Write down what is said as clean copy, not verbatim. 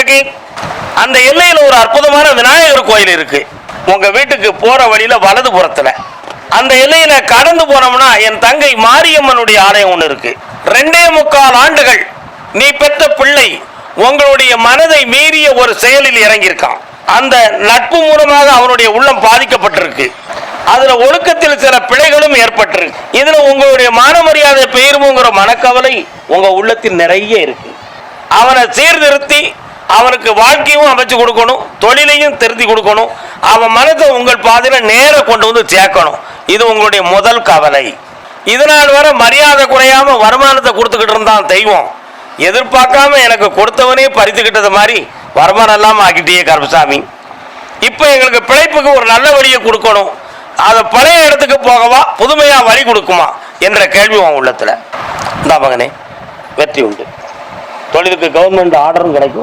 இருக்கு. அந்த எல்லையில் ஒரு அற்புதமான விநாயகர் கோயில் இருக்கு. உங்க வீட்டுக்கு போற வழியில வலது புறத்துல அந்த எல்லையில கடந்து போனோம்னா என் தங்கை மாரியம்மனுடைய ஆலயம் ஒன்று இருக்கு. 2.25 ஆண்டுகள் நீ பெற்ற பிள்ளை உங்களுடைய மனதை மீறிய ஒரு செயலில் இறங்கியிருக்கான். அந்த நட்பு மூலமாக அவனுடைய உள்ளம் பாதிக்கப்பட்டிருக்கு. அதுல ஒழுக்கத்தில் சில பிழைகளும் ஏற்பட்டிருக்கு. இதுல உங்களுடைய மான மரியாதை பெயருங்கிற மனக்கவலை உங்க உள்ளத்தில் நிறைய இருக்கு. அவனை சீர்திருத்தி அவனுக்கு வாழ்க்கையும் அமைச்சு கொடுக்கணும், தொழிலையும் திருத்தி கொடுக்கணும், அவன் மனதை உங்கள் பாதையில நேர கொண்டு வந்து சேர்க்கணும். இது உங்களுடைய முதல் கவலை. இதனால் வர மரியாதை குறையாம வருமானத்தை கொடுத்துக்கிட்டு இருந்தான் தெய்வம். எதிர்பார்க்காம எனக்கு கொடுத்தவனே பறித்துக்கிட்டது மாதிரி வருமானம் இல்லாமல் ஆக்கிட்டே கருப்பசாமி. இப்போ எங்களுக்கு பிழைப்புக்கு ஒரு நல்ல வழியை கொடுக்கணும். அதை பழைய இடத்துக்கு போகவா புதுமையா வழி கொடுக்குமா என்ற கேள்வி உன் உள்ளத்துல. இந்த மகனே வெற்றி உண்டு. தொழிலுக்கு கவர்மெண்ட் ஆர்டரும் கிடைக்கும்.